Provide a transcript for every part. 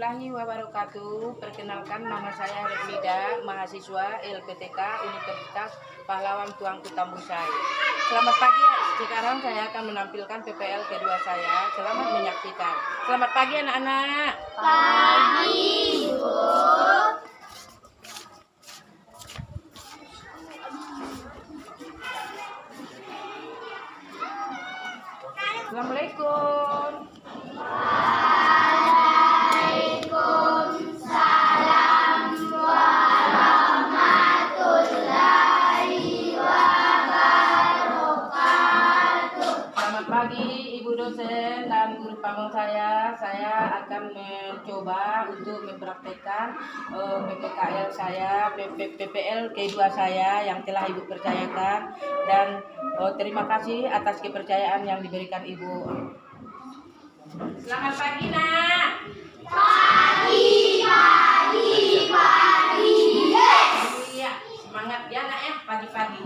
warahmatullahi wabarakatuh. Perkenalkan, nama saya Replida, mahasiswa LPTK Universitas Pahlawan Tuanku Tambusai. Selamat pagi, sekarang saya akan menampilkan PPL kedua saya. Selamat menyaksikan. Selamat pagi anak-anak. Pagi, Bu. Assalamualaikum. Waalaikumsalam warahmatullahi wabarakatuh. Selamat pagi Ibu dosen dan guru pamong saya. Saya akan mencoba untuk mempraktekkan PPKL saya, PPL K2 saya yang telah Ibu percayakan, dan terima kasih atas kepercayaan yang diberikan Ibu. Selamat pagi, Nak. Pagi. Yes. Iya, semangat ya, Nak ya, pagi-pagi.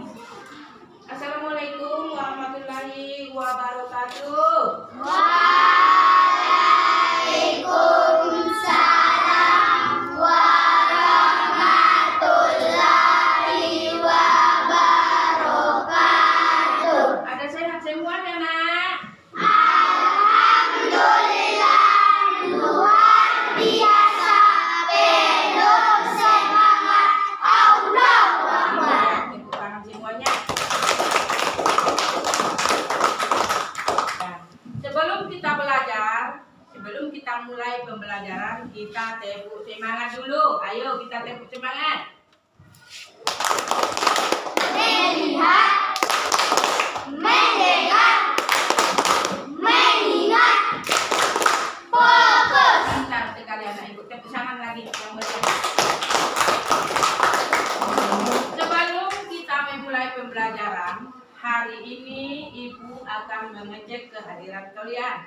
Assalamualaikum warahmatullahi wabarakatuh. Waalaikumsalam warahmatullahi wabarakatuh. Ada sehat semuanya, Nak? Alhamdulillah, luar biasa, penuh semangat. Allahu Akbar. Tepuk tangan semuanya. Nah, sebelum kita mulai pembelajaran, kita tepuk semangat dulu. Ayo kita tepuk semangat. Melihat, mendengar, mengingat, fokus. Pintar sekali anak ibu. Tepuk tangan lagi yang meriah. Sebelum kita memulai pembelajaran, hari ini ibu akan mengecek kehadiran kalian.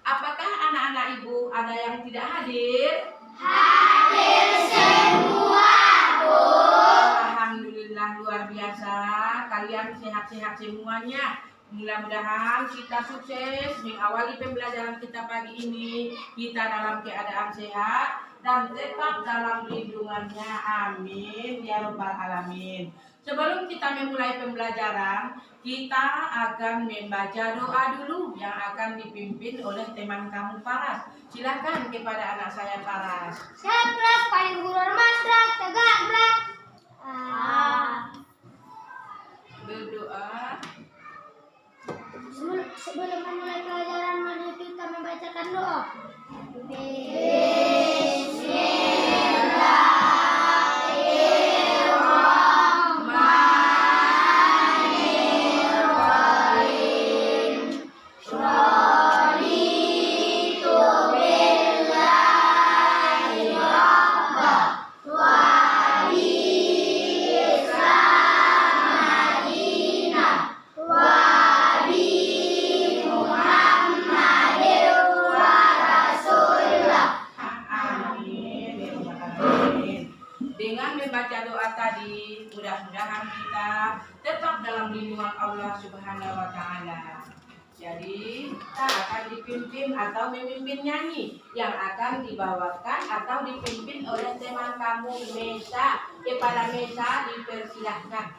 Apakah anak-anak ibu ada yang tidak hadir? Hadir semua, Bu. Alhamdulillah, luar biasa. Kalian sehat-sehat semuanya. Mudah-mudahan kita sukses mengawali pembelajaran kita pagi ini. Kita dalam keadaan sehat dan tetap dalam lindungannya. Amin ya rabbal alamin. Sebelum kita memulai pembelajaran, kita akan membaca doa dulu yang akan dipimpin oleh teman kamu Paras. Silakan kepada anak saya Paras. Siap, Prof. Paling guru Mas, Prof. Tegak, Prof. Berdoa. Sebelum memulai pelajaran, mari kita membacakan doa. Bismillahirrahmanirrahim. Raditu billahi rabba wa bi-Islam madinah wa Muhammadir wa Rasulullah. Amin. Dengan membaca doa tadi, mudah-mudahan kita tetap dalam lindungan Allah Subhanahu wa taala. Jadi, kita akan dipimpin atau memimpin nyanyi yang akan dibawakan atau dipimpin oleh teman kamu Mesa. Kepada Mesa dipersilahkan.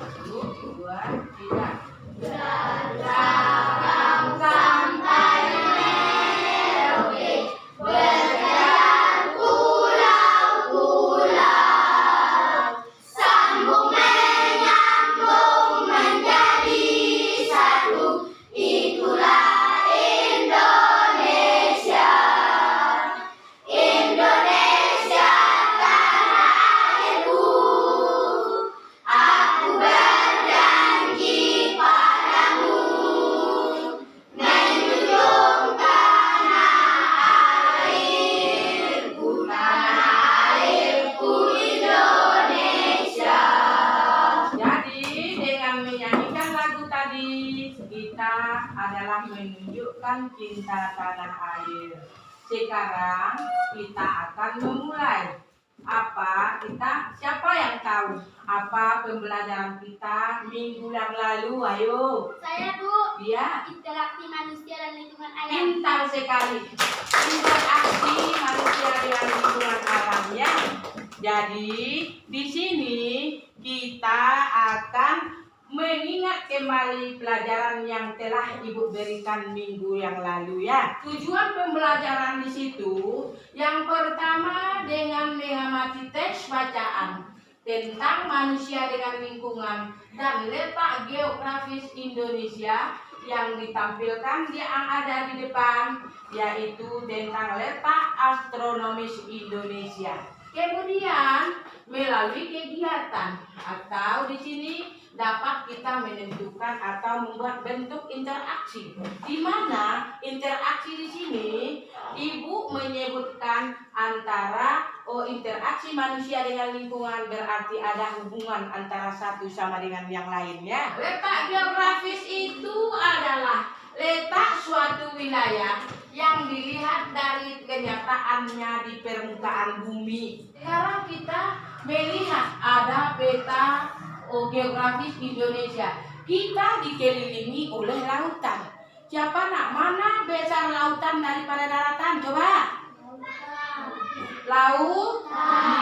1, 2, 3. Berdagang sampai Merauke, berjalan pulau-pulau, sambung menyambung menjadi satu, itulah Indonesia. Indonesia tanah airku, aku berjanji padamu, menjunjung tanah airku Indonesia. Jadi dengan menyanyikan lagu tadi, kita adalah menunjukkan cinta tanah air. Sekarang kita akan memulai. siapa yang tahu apa pembelajaran kita minggu yang lalu? Ayo. Saya, Bu. Iya. Interaksi manusia dan lingkungan alam. Pintar sekali. Interaksi manusia dengan lingkungan alam ya. Jadi di sini kita akan mengingat kembali pelajaran yang telah Ibu berikan minggu yang lalu ya. Tujuan pembelajaran di situ yang pertama dengan mengamati teks bacaan tentang manusia dengan lingkungan dan letak geografis Indonesia yang ditampilkan yang ada di depan, yaitu tentang letak astronomis Indonesia. Kemudian melalui kegiatan atau di sini dapat kita menentukan atau membuat bentuk interaksi. Di mana interaksi di sini Ibu menyebutkan antara interaksi manusia dengan lingkungan berarti ada hubungan antara satu sama dengan yang lainnya. Letak geografis itu adalah letak suatu wilayah yang dilihat dari kenyataannya di permukaan bumi. Sekarang kita melihat ada peta geografis Indonesia. Kita dikelilingi oleh lautan. Siapa nak? Mana besar lautan daripada daratan? Coba. Laut.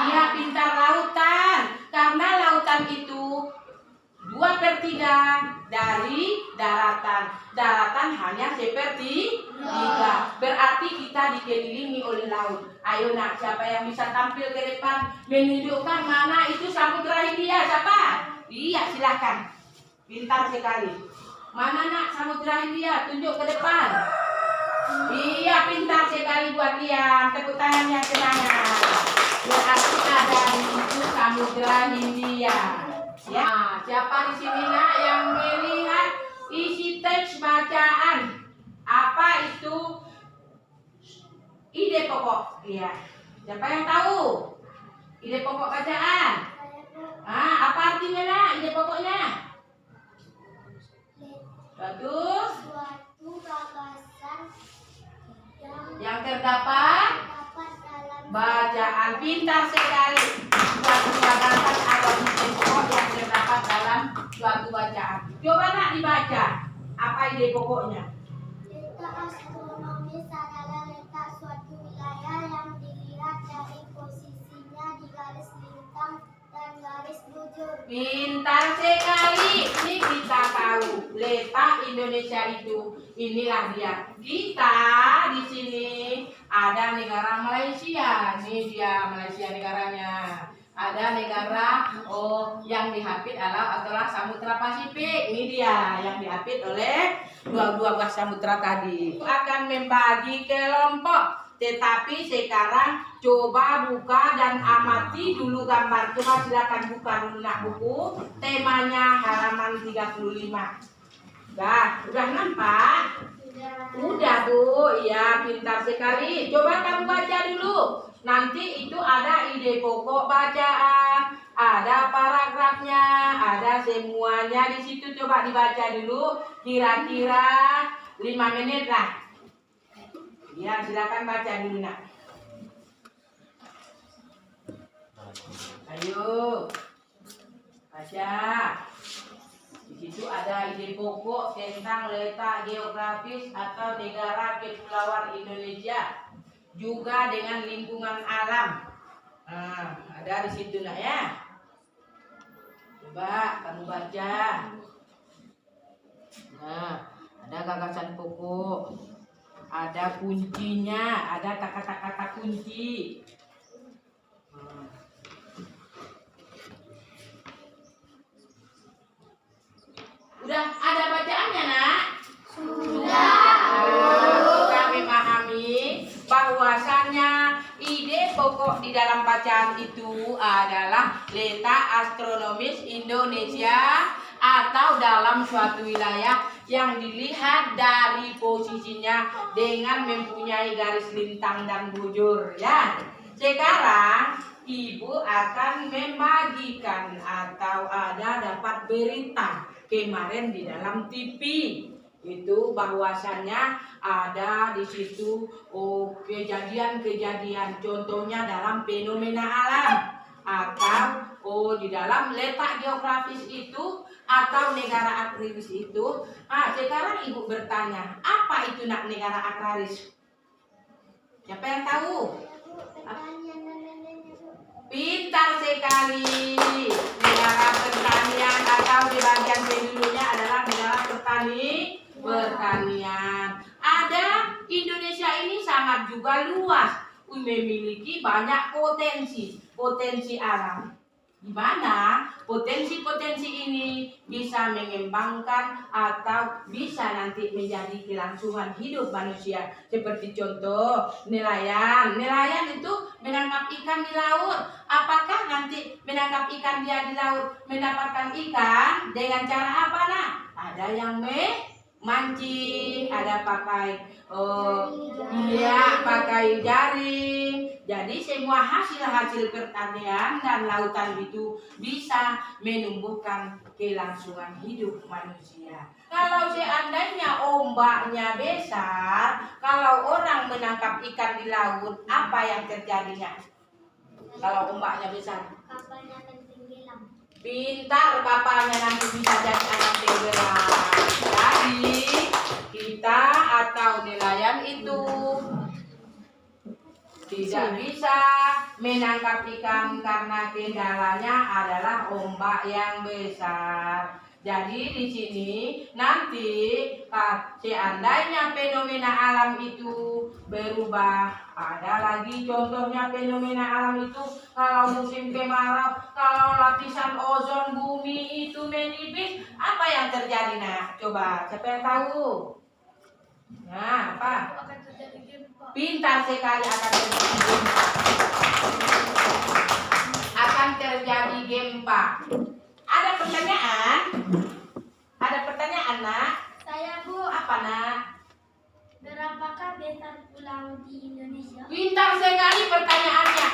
Dia pintar lautan. Karena lautan itu 2/3 dari daratan. Daratan hanya 1/3. Berarti kita dikelilingi oleh laut. Ayo nak, siapa yang bisa tampil ke depan menunjukkan mana itu Samudra Hindia? Siapa? Iya, silakan. Pintar sekali. Mana nak Samudra Hindia? Tunjuk ke depan. Iya, pintar sekali buat dia. Tepuk tangan yang semangat. Berarti ada di situ Samudra Hindia. Ya, siapa di sini nak yang melihat isi teks bacaan? Apa itu ide pokok? Iya. Siapa yang tahu ide pokok bacaan? Apa artinya nak ide pokoknya? Bagus. Suatu gagasan Yang terdapat dalam bacaan. Pintar sekali. Suatu gagasan atau ide pokok yang terdapat dalam suatu bacaan. Coba nak dibaca. Apa ide pokoknya? letak astronomis adalah letak suatu wilayah yang dilihat dari posisinya di garis lintang dan garis bujur. Pintar sekali. Ini kita tahu letak Indonesia itu. Inilah dia. Kita di sini ada negara Malaysia. Ini dia Malaysia negaranya. Ada negara yang dihapit adalah Samudra Pasifik. Ini dia yang dihapit oleh dua buah samudra tadi. Akan membagi kelompok. Tetapi sekarang coba buka dan amati dulu gambar. Coba silakan buka dulu nak buku. Temanya halaman 35. Udah nampak? Udah Bu, iya pintar sekali. Coba kamu baca dulu. Nanti itu ada ide pokok bacaan, ada paragrafnya, ada semuanya di situ. Coba dibaca dulu. Kira-kira 5 menit lah. Ya, silakan baca dulu nak. Ayo, baca. Di situ ada ide pokok tentang letak geografis atau negara kepulauan Indonesia, juga dengan lingkungan alam. Ada di situ nak ya. Coba kamu baca. Nah, ada gagasan pokok, ada kuncinya, ada kata-kata kunci. Udah ada bacaannya nak? Sudah. Kami memahami bahwasannya ide pokok di dalam bacaan itu adalah letak astronomis Indonesia atau dalam suatu wilayah yang dilihat dari posisinya dengan mempunyai garis lintang dan bujur ya. Sekarang Ibu akan membagikan atau ada dapat berita kemarin di dalam TV Itu bahwasannya ada di situ kejadian-kejadian, contohnya dalam fenomena alam atau di dalam letak geografis itu atau negara agraris itu. Sekarang ibu bertanya, apa itu negara agraris? Siapa yang tahu? Pintar sekali. Negara pertanian atau di bagian penduduknya adalah negara pertanian. Ada Indonesia ini sangat juga luas, memiliki banyak potensi alam, di mana potensi ini bisa mengembangkan atau bisa nanti menjadi kelangsungan hidup manusia. Seperti contoh nelayan itu menangkap ikan di laut. Apakah nanti menangkap ikan dia di laut mendapatkan ikan dengan cara apa? Ada yang mancing, ada pakai pakai jaring. Jadi semua hasil pertanian dan lautan itu bisa menumbuhkan kelangsungan hidup manusia. Kalau seandainya ombaknya besar, kalau orang menangkap ikan di laut, apa yang terjadinya? Kalau ombaknya besar, Kapalnya akan tenggelam. pintar, kapalnya nanti bisa jadi akan tenggelam. Jadi kita atau nelayan itu tidak bisa menangkap ikan karena kendalanya adalah ombak yang besar. Jadi di sini nanti seandainya fenomena alam itu berubah, ada lagi contohnya fenomena alam itu kalau musim kemarau, kalau lapisan ozon bumi itu menipis, apa yang terjadi? Coba siapa yang tahu? Apa? Akan terjadi gempa. Pintar sekali, akan terjadi gempa. Akan terjadi gempa. Ada pertanyaan? Ada pertanyaan, Nak? Saya, Bu. Apa, Nak? Berapakah besar pulau di Indonesia? Pintar sekali pertanyaannya.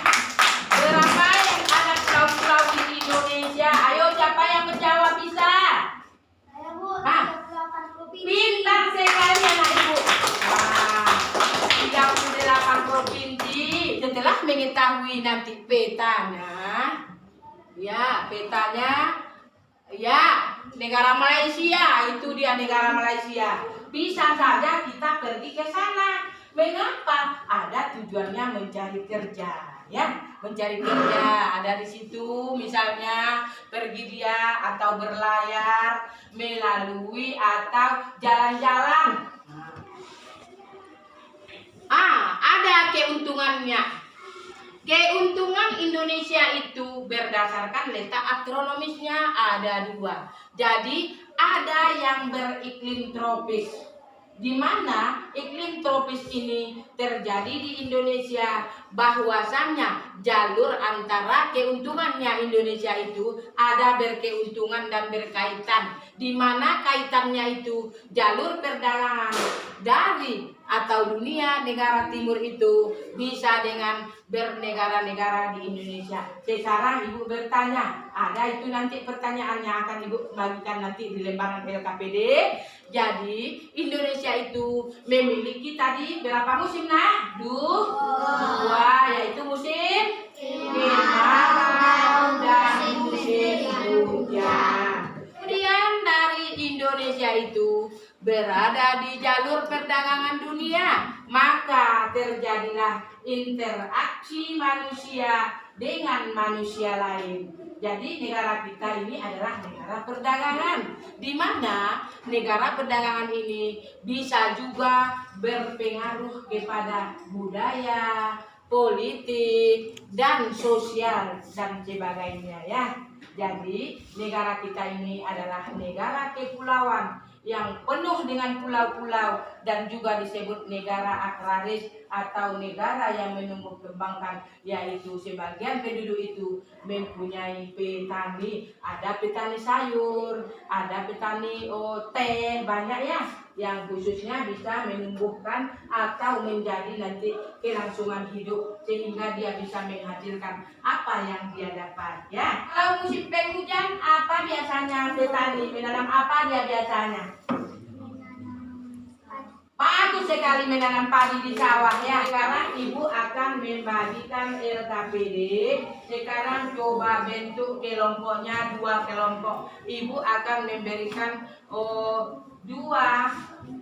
Berapa yang ada pulau-pulau di Indonesia? Ayo, siapa yang menjawab bisa? Saya, Bu. 38 provinsi. Pintar sekali anak ibu. 38 provinsi. Setelah mengetahui nanti petanya, negara Malaysia, itu dia negara Malaysia. Bisa saja kita pergi ke sana. Mengapa? Ada tujuannya mencari kerja, mencari kerja. Ada di situ misalnya pergi dia atau berlayar melalui atau jalan-jalan. Ada keuntungannya. Keuntungan Indonesia itu berdasarkan letak astronomisnya ada 2. Jadi ada yang beriklim tropis, di mana iklim tropis ini terjadi di Indonesia. Bahwasannya jalur antara keuntungannya Indonesia itu ada berkeuntungan dan berkaitan, di mana kaitannya itu jalur perdagangan dari atau dunia negara timur itu bisa dengan bernegara-negara di Indonesia. Sekarang ibu bertanya, ada itu nanti pertanyaannya akan ibu bagikan nanti di lembaran LKPD. Jadi Indonesia itu memiliki tadi berapa musim? 2, yaitu musim kemarau dan musim hujan. Kemudian dari Indonesia itu berada di jalur perdagangan dunia, maka terjadilah interaksi manusia dengan manusia lain. Jadi negara kita ini adalah negara perdagangan, di mana negara perdagangan ini bisa juga berpengaruh kepada budaya, politik, dan sosial dan sebagainya, Jadi negara kita ini adalah negara kepulauan yang penuh dengan pulau-pulau dan juga disebut negara agraris atau negara yang menumbuh kembangkan, yaitu sebagian penduduk itu mempunyai petani. Ada petani sayur, ada petani teh, banyak yang khususnya bisa menumbuhkan atau menjadi nanti kelangsungan hidup sehingga dia bisa menghasilkan apa yang dia dapat, Kalau musim penghujan apa biasanya petani menanam apa dia biasanya? Bagus sekali menanam padi di sawah ya. Sekarang ibu akan membagikan LKPD. Sekarang coba bentuk kelompoknya 2 kelompok. Ibu akan memberikan 2.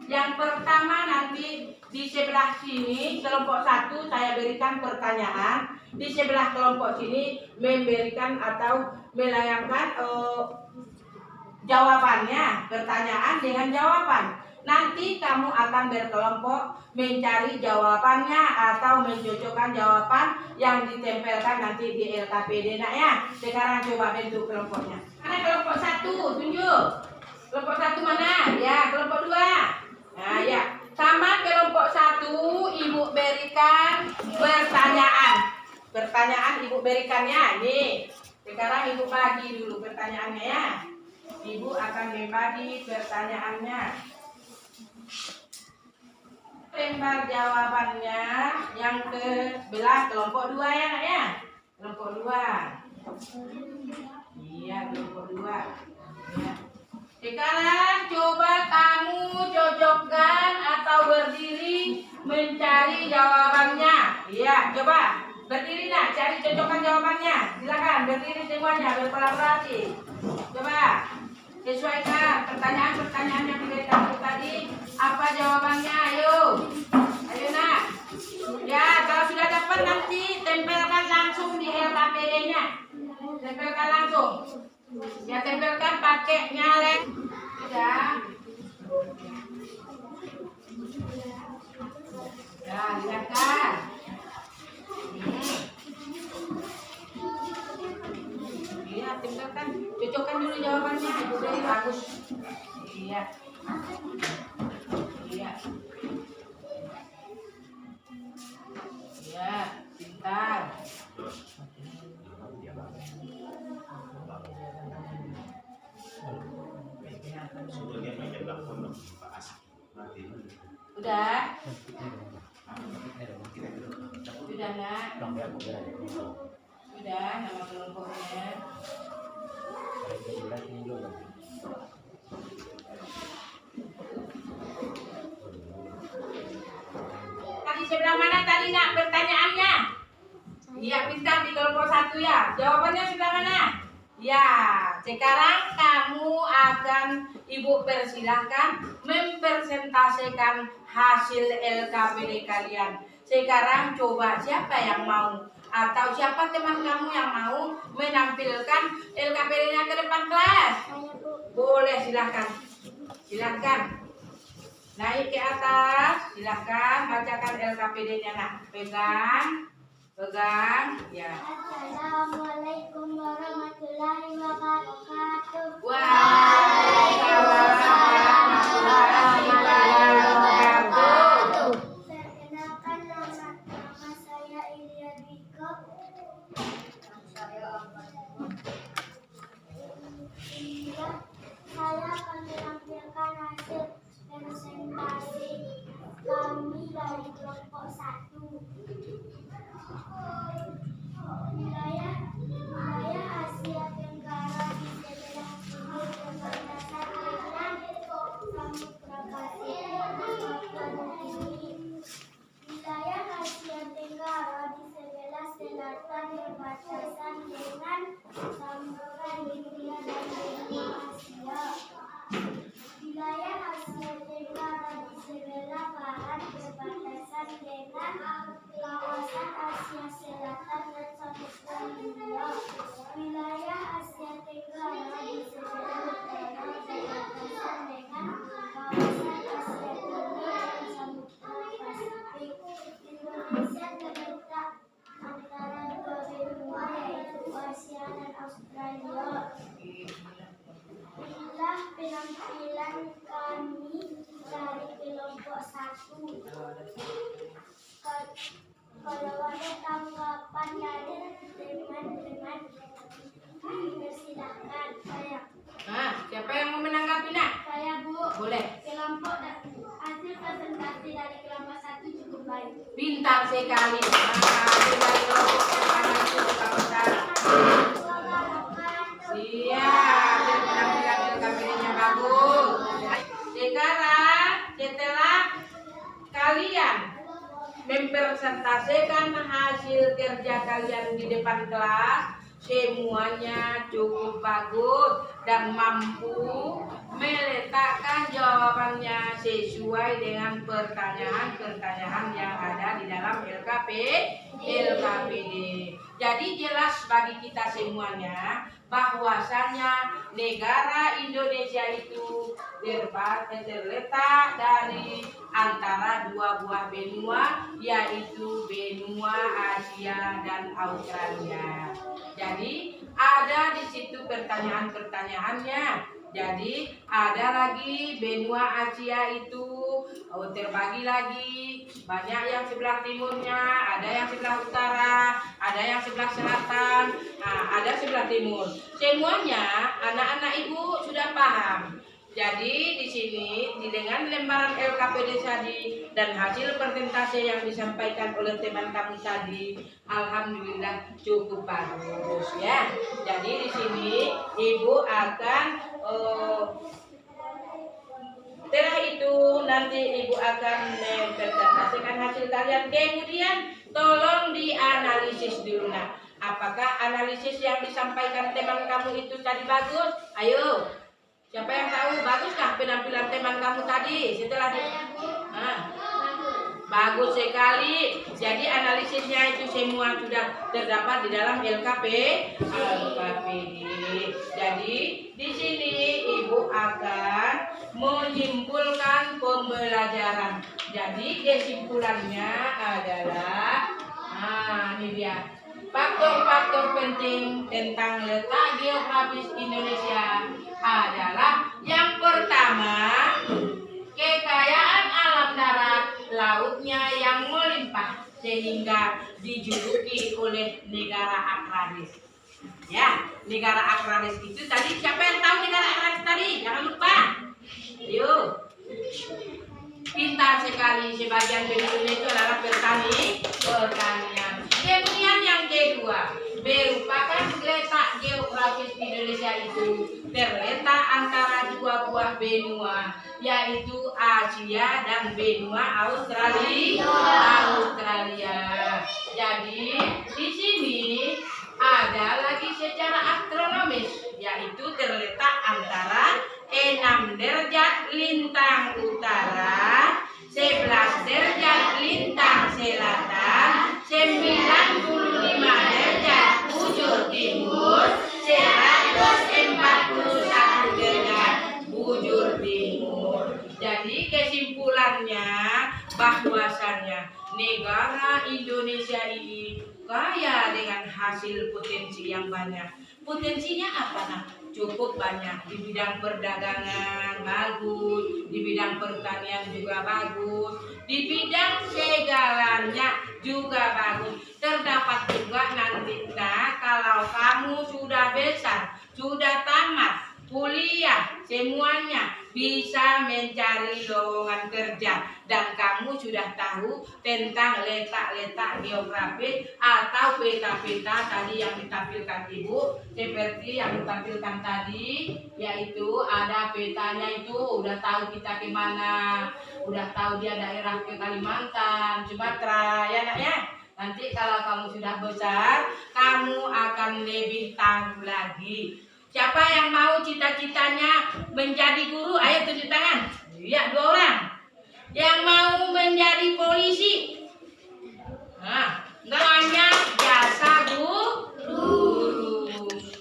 Yang pertama nanti di sebelah sini kelompok 1 saya berikan pertanyaan. Di sebelah kelompok sini memberikan atau melayangkan jawabannya, pertanyaan dengan jawaban. Nanti kamu akan berkelompok mencari jawabannya atau mencocokkan jawaban yang ditempelkan nanti di LKPD nak ya. Sekarang coba bentuk kelompoknya. Mana kelompok 1? Tunjuk. Kelompok 1 mana? Ya, kelompok 2. Nah ya, sama kelompok 1 ibu berikan pertanyaan. Pertanyaan ibu berikannya. Nih, sekarang ibu bagi dulu pertanyaannya ya. Ibu akan membagi pertanyaannya. Lembar jawabannya yang ke belah kelompok 2 ya nak ya. Kelompok 2. Iya, kelompok 2. Ya. Sekarang coba kamu cocokkan atau berdiri mencari jawabannya. Iya, coba berdiri nak, cari cocokkan jawabannya. Silakan berdiri semuanya berkolaborasi. Coba sesuaikan pertanyaan-pertanyaan yang diberikan tadi. Apa jawabannya? Ayo. Ayo nak. Ya, kalau sudah dapat nanti tempelkan langsung di LKPD-nya. Tempelkan langsung. Ya, tempelkan pakai nyalek. Sudah. Ya, silakan. Iya, tempelkan. Cocokkan dulu jawabannya. Ibu dari bagus. Iya. Iya. Iya, pintar. Udah? Sudah nak? Sudah nama kelompoknya. Tadi sebelah mana tadi nak pertanyaannya? Iya, pintar di kelompok 1 ya. Jawabannya sebelah mana? Ya, sekarang kamu akan ibu persilahkan mempresentasikan hasil LKPD kalian. Sekarang coba siapa yang mau atau siapa teman kamu yang mau menampilkan LKPD-nya ke depan kelas? Boleh, silahkan. Silahkan. Naik ke atas, silahkan bacakan LKPD-nya nak. Pegang. Pegang, ya. Assalamualaikum warahmatullahi wabarakatuh. Waalaikumsalam warahmatullahi wabarakatuh. Perkenalkan nama saya Ilya Diko. Saya akan menampilkan hasil presentasi kami dari kelompok 1. Wilayah Asia Tenggara di sebelah sini berbatasan dengan Samudra Pasifik di bagian kiri. Wilayah Asia Tenggara di sebelah selatan berbatasan dengan Samudra Hindia dan benua Asia. Wilayah Asia Tenggara di sebelah barat berbatasan dengan kawasan Asia Selatan dan Samudra Hindia. Wilayah Asia Tenggara di sebelah utara berbatasan dengan kawasan Asia Timur dan Samudra Pasifik. Indonesia terletak antara 2 benua yaitu Asia dan Australia. Inilah penampilan kami dari kelompok 1. Kalau ada tanggapan dari teman-teman, persilahkan saya. Nah, siapa yang mau menanggapi nak? Saya Bu. Boleh. Kelompok hasil presentasi dari kelompok 1 cukup baik. Pintar sekali. Hasil dari kelompok pertama itu besar. Iya, hasil penampilan LKPD-nya bagus. Sekarang setelah kalian mempresentasikan hasil kerja kalian di depan kelas, semuanya cukup bagus dan mampu meletakkan jawabannya sesuai dengan pertanyaan-pertanyaan yang ada di dalam LKPD. Jadi jelas bagi kita semuanya bahwasanya negara Indonesia itu terletak dari antara dua buah benua, yaitu benua Asia dan Australia. Jadi ada di situ pertanyaan-pertanyaannya. Jadi ada lagi benua Asia itu terbagi lagi, banyak yang sebelah timurnya, ada yang sebelah utara, ada yang sebelah selatan, ada sebelah timur. Semuanya anak-anak ibu sudah paham. Jadi di sini dengan lembaran LKPD tadi dan hasil presentasi yang disampaikan oleh teman kami tadi, alhamdulillah cukup bagus ya. Jadi di sini ibu akan setelah itu nanti ibu akan mempresentasikan hasil kalian. Kemudian tolong dianalisis dulu. Nah, apakah analisis yang disampaikan teman kamu itu tadi bagus? Ayo. Siapa yang tahu baguskah penampilan teman kamu tadi setelah bagus sekali. Jadi analisisnya itu semua sudah terdapat di dalam LKPD. Jadi di sini ibu akan menyimpulkan pembelajaran. Jadi kesimpulannya adalah ini dia. Faktor-faktor penting tentang letak geografis Indonesia adalah yang pertama, kekayaan alam darat lautnya yang melimpah sehingga dijuluki oleh negara agraris. Ya, negara agraris itu tadi siapa yang tahu negara agraris tadi? Jangan lupa. Yuk. Pintar sekali, sebagian penduduknya itu adalah pertanian. Kemudian yang kedua, merupakan letak geografis Indonesia itu terletak antara dua buah benua, yaitu Asia dan benua Australia. Jadi di sini ada lagi secara astronomis, yaitu terletak antara 6 derajat lintang utara, 11 derajat lintang selatan, 95 derajat bujur timur, 141 derajat bujur timur. Jadi kesimpulannya bahwasannya negara Indonesia ini kaya dengan hasil potensi yang banyak. Potensinya apa? Nah, cukup banyak di bidang perdagangan bagus, di bidang pertanian juga bagus, di bidang segalanya juga bagus. Terdapat juga nanti kalau kamu sudah besar, sudah tamat kuliah, semuanya bisa mencari lowongan kerja dan kamu sudah tahu tentang letak-letak geografis atau peta-peta tadi yang ditampilkan ibu, seperti yang ditampilkan tadi, yaitu ada petanya itu udah tahu kita kemana, udah tahu dia daerah ke Kalimantan, Sumatera, ya nak ya. Nanti kalau kamu sudah besar, kamu akan lebih tahu lagi. Siapa yang mau cita-citanya menjadi guru? Ayo tunjuk tangan. Iya, 2 orang. Yang mau menjadi polisi? Nah, namanya jasa guru.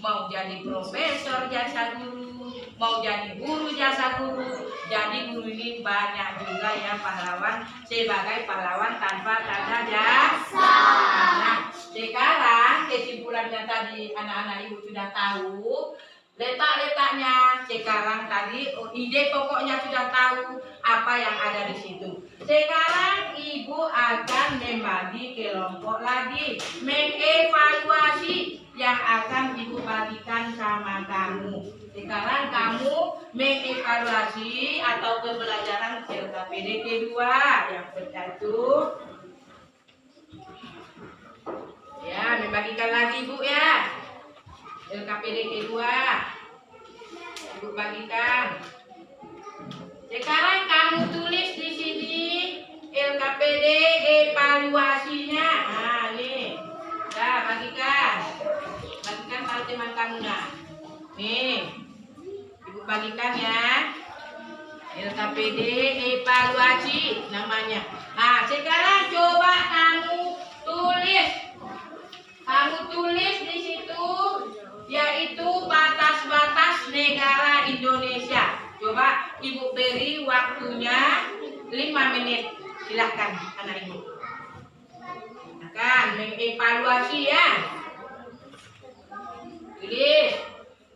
Mau jadi profesor jasa guru, mau jadi guru jasa guru. Jadi guru ini banyak juga ya pahlawan, sebagai pahlawan tanpa tanda jasa. Nah, sekarang kesimpulannya tadi anak-anak ibu sudah tahu letak-letaknya. Sekarang tadi ide pokoknya sudah tahu apa yang ada di situ. Sekarang ibu akan membagi kelompok lagi, mengevaluasi yang akan ibu bagikan sama kamu. Sekarang kamu mengevaluasi atau pembelajaran LKPD kedua yang bersatu. Ya, membagikan lagi ibu ya. LKPD kedua ibu bagikan. Sekarang kamu tulis di sini LKPD kamu nak. Nih, ibu bagikan ya. LKPD evaluasi namanya. Nah, sekarang coba kamu tulis di situ, yaitu batas-batas negara Indonesia. Coba ibu beri waktunya 5 menit. Silahkan anak ibu. Akan mengevaluasi ya. Tulis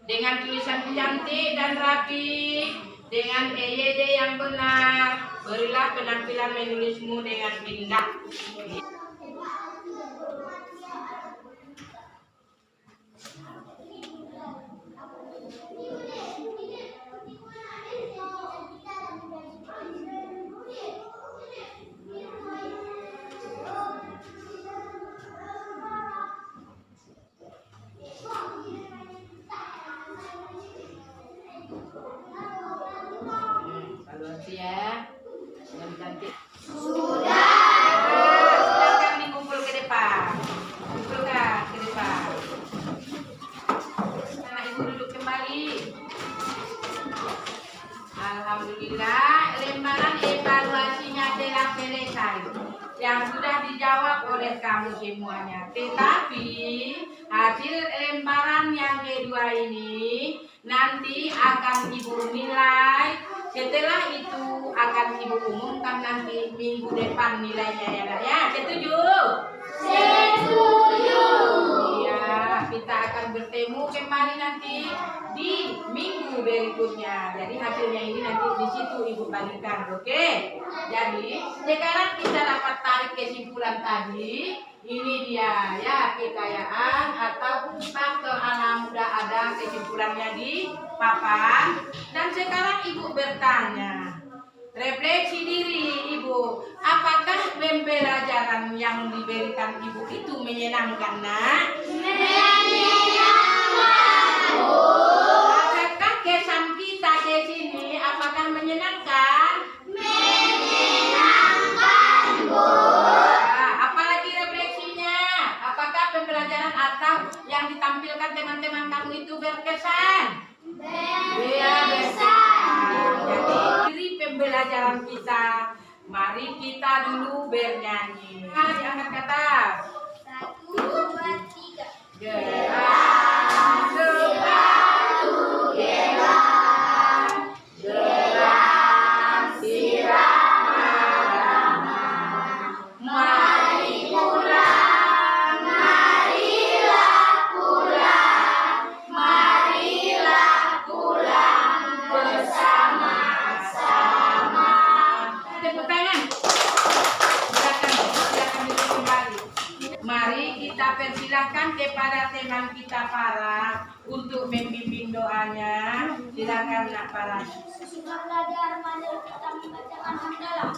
dengan tulisan cantik dan rapi, dengan EYD yang benar. Berilah penampilan menulismu dengan indah. Evaluasi ya, dengan cantik. Silakan dikumpul ke depan. Kumpulkan ke depan. Anak ibu duduk kembali. Alhamdulillah, lembaran evaluasinya telah selesai. Yang sudah dijawab oleh kamu semuanya. Tetapi hasil lembaran yang kedua ini nanti akan ibu nilai. Setelah itu akan ibu umumkan nanti minggu depan nilainya ya nak ya. Setuju? Setuju. Iya, kita akan bertemu kembali nanti di minggu berikutnya. Jadi hasilnya ini nanti di situ ibu bagikan, oke? Jadi sekarang kita dapat tarik kesimpulan tadi. Ini dia ya, kekayaan atau faktor alam sudah ada kesimpulannya di papan. Dan sekarang ibu bertanya, refleksi diri ibu, apakah pembelajaran yang diberikan ibu itu menyenangkan nak? Menyenangkan, Bu. Apakah kesan kita di sini apakah menyenangkan? Menyenangkan, Bu. Apalagi refleksinya, apakah pembelajaran atau yang ditampilkan teman-teman kamu itu berkesan? Berkesan. Jadi dari pembelajaran kita, mari kita dulu bernyanyi. Diangkat kata. 1, 2, 3. Gerak sepatu gerak, gerak sirama-rama. Mari pulang, marilah pulang bersama-sama. Tepuk tangan. Silakan duduk kembali. Mari kita persilahkan kepada teman kita Farah untuk membimbing doanya. Silakan nak Farah. Sesudah belajar, mari kita membacakan hamdalah.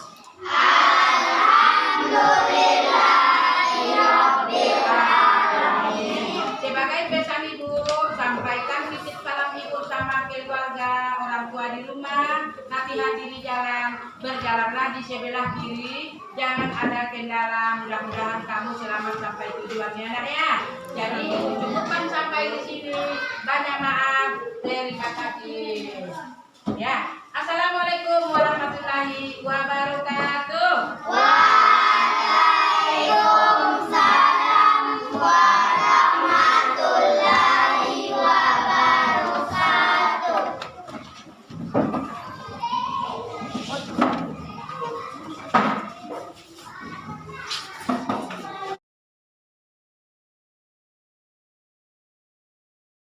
Sebagai pesan ibu, sampaikan titip salam ibu sama keluarga, orang tua di rumah. Hati-hati di jalan, berjalanlah di sebelah kiri, jangan ada kendala. Mudah-mudahan kamu selamat sampai tujuannya nak ya. Jadi cukupkan sampai di sini. Banyak maaf dari kakak. Ya, assalamualaikum warahmatullahi wabarakatuh. Waalaikumsalam warahmatullahi wabarakatuh.